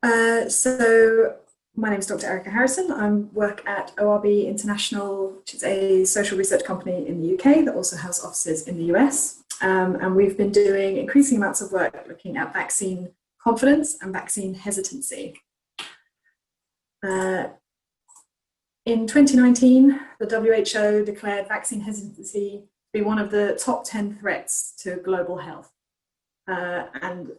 So my name is Dr. A09 Harrison. I work at ORB International, which is a social research company in the UK that also has offices in the US. And we've been doing increasing amounts of work looking at vaccine confidence and vaccine hesitancy. In 2019, the WHO declared vaccine hesitancy to be one of the top 10 threats to global health. And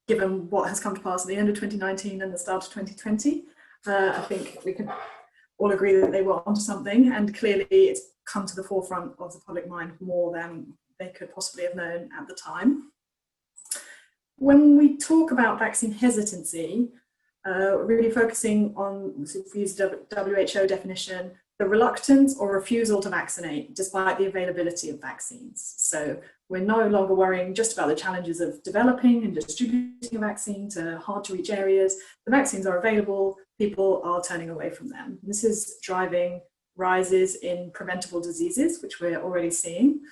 given what has come to pass at the end of 2019 and the start of 2020, I think we can all agree that they were onto something, and clearly it's come to the forefront of the public mind more than they could possibly have known at the time. When we talk about vaccine hesitancy, really focusing on, if we use the WHO definition, the reluctance or refusal to vaccinate despite the availability of vaccines. So we're no longer worrying just about the challenges of developing and distributing a vaccine to hard to reach areas. The vaccines are available, people are turning away from them. This is driving rises in preventable diseases, which we're already seeing,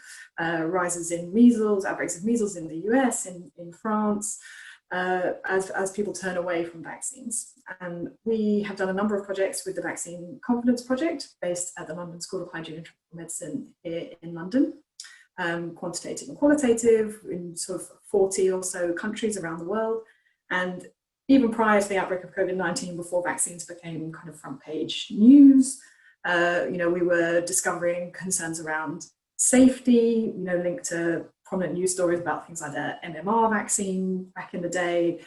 rises in measles, outbreaks of measles in the US, in France, as people turn away from vaccines. And we have done a number of projects with the Vaccine Confidence Project based at the London School of Hygiene and Tropical Medicine here in London, quantitative and qualitative in sort of 40 or so countries around the world. And even prior to the outbreak of COVID-19, before vaccines became kind of front page news, we were discovering concerns around safety, linked to prominent news stories about things like the MMR vaccine back in the day,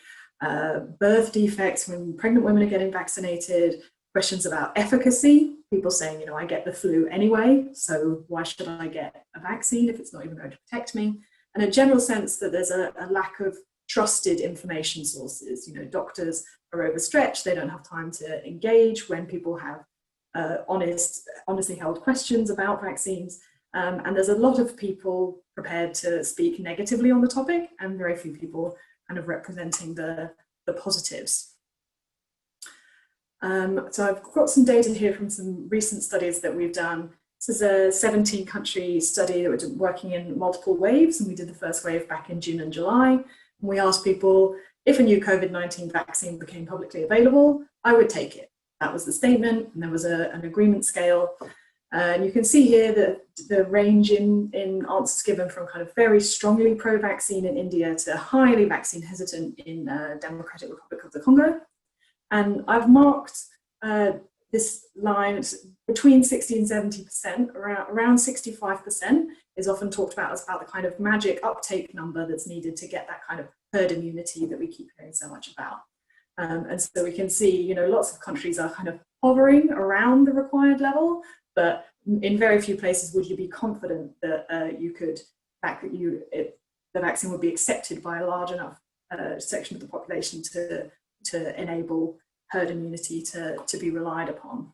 birth defects when pregnant women are getting vaccinated, questions about efficacy, people saying, I get the flu anyway, so why should I get a vaccine if it's not even going to protect me? And a general sense that there's a lack of trusted information sources. Doctors are overstretched, they don't have time to engage when people have honestly held questions about vaccines. And there's a lot of people prepared to speak negatively on the topic and very few people kind of representing the positives. So I've got some data here from some recent studies that we've done. This is a 17-country study that we're working in multiple waves, and we did the first wave back in June and July. And we asked people, if a new COVID-19 vaccine became publicly available, I would take it. That was the statement, and there was an agreement scale. And you can see here that the range in answers given from kind of very strongly pro-vaccine in India to highly vaccine hesitant in Democratic Republic of the Congo. And I've marked this line between 60 and 70%, around 65% is often talked about as about the kind of magic uptake number that's needed to get that kind of herd immunity that we keep hearing so much about. And so we can see, lots of countries are kind of hovering around the required level, but in very few places would you be confident that the vaccine would be accepted by a large enough section of the population to enable herd immunity to be relied upon.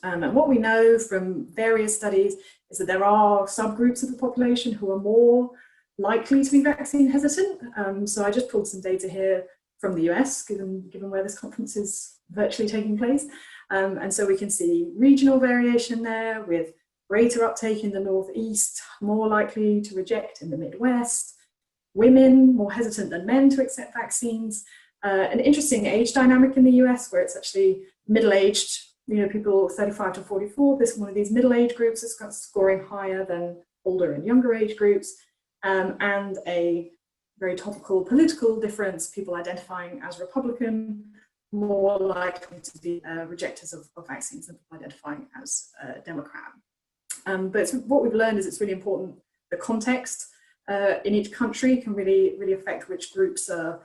And what we know from various studies is that there are subgroups of the population who are more likely to be vaccine hesitant. So I just pulled some data here from the US, given where this conference is virtually taking place. And so we can see regional variation there with greater uptake in the Northeast, more likely to reject in the Midwest, women more hesitant than men to accept vaccines, an interesting age dynamic in the US where it's actually middle-aged, people 35 to 44, one of these middle-age groups is scoring higher than older and younger age groups, and a very topical political difference, people identifying as Republican, more likely to be rejectors of vaccines than people identifying as Democrat. But what we've learned is it's really important, the context in each country can really affect which groups are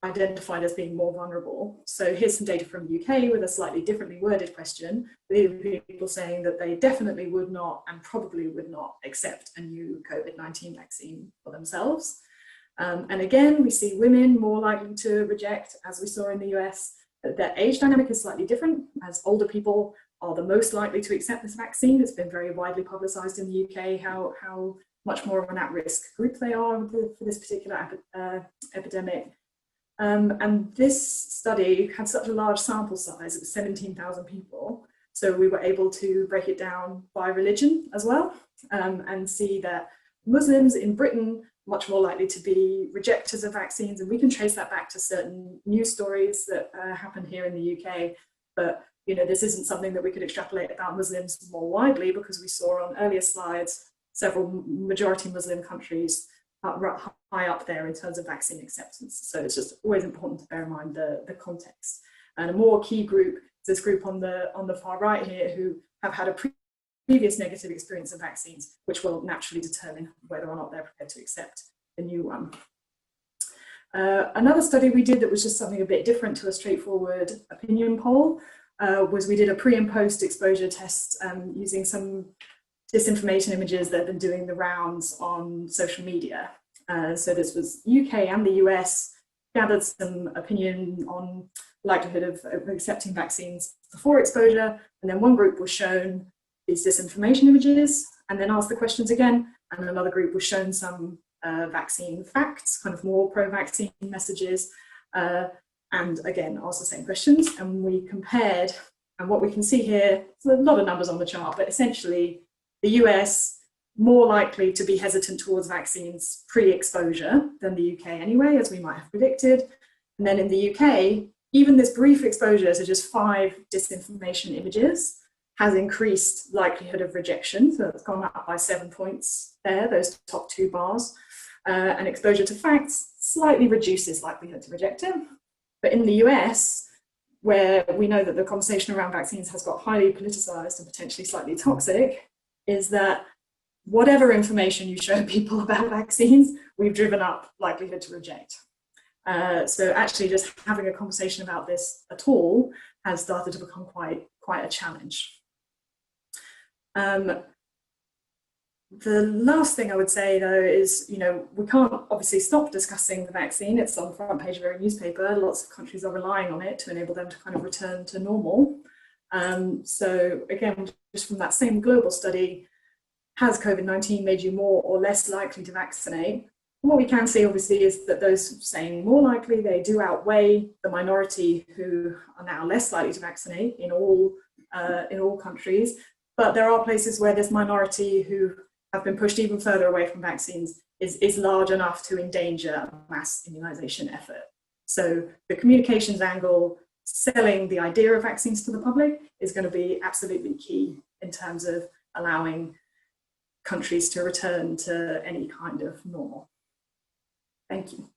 identified as being more vulnerable. So here's some data from the UK with a slightly differently worded question. People saying that they definitely would not and probably would not accept a new COVID-19 vaccine for themselves. And again, we see women more likely to reject, as we saw in the US. Their age dynamic is slightly different, as older people are the most likely to accept this vaccine. It's been very widely publicised in the UK how much more of an at-risk group they are for this particular epidemic. And this study had such a large sample size, it was 17,000 people. So we were able to break it down by religion as well, and see that Muslims in Britain much more likely to be rejectors of vaccines. And we can trace that back to certain news stories that happen here in the UK. But this isn't something that we could extrapolate about Muslims more widely, because we saw on earlier slides several majority Muslim countries high up there in terms of vaccine acceptance. So it's just always important to bear in mind the context. And a more key group is this group on the far right here, who have had a previous negative experience of vaccines, which will naturally determine whether or not they're prepared to accept the new one. Another study we did that was just something a bit different to a straightforward opinion poll was we did a pre and post exposure test using some disinformation images that have been doing the rounds on social media. So this was UK and the US, gathered some opinion on likelihood of accepting vaccines before exposure, and then one group was shown these disinformation images and then asked the questions again, and another group was shown some vaccine facts, kind of more pro-vaccine messages, and again asked the same questions, and we compared. And what we can see here, there's a lot of numbers on the chart, but essentially the US more likely to be hesitant towards vaccines pre-exposure than the UK anyway, as we might have predicted. And then in the UK, even this brief exposure to just 5 disinformation images has increased likelihood of rejection. So it's gone up by 7 points there, those top 2 bars. And exposure to facts slightly reduces likelihood to reject it. But in the US, where we know that the conversation around vaccines has got highly politicized and potentially slightly toxic, is that whatever information you show people about vaccines, we've driven up likelihood to reject. So actually just having a conversation about this at all has started to become quite a challenge. The last thing I would say, though, is, we can't obviously stop discussing the vaccine. It's on the front page of every newspaper. Lots of countries are relying on it to enable them to kind of return to normal. So again, just from that same global study, has COVID-19 made you more or less likely to vaccinate? What we can see, obviously, is that those saying more likely, they do outweigh the minority who are now less likely to vaccinate in all countries. But there are places where this minority who have been pushed even further away from vaccines is large enough to endanger a mass immunization effort. So the communications angle, selling the idea of vaccines to the public, is going to be absolutely key in terms of allowing countries to return to any kind of normal. Thank you.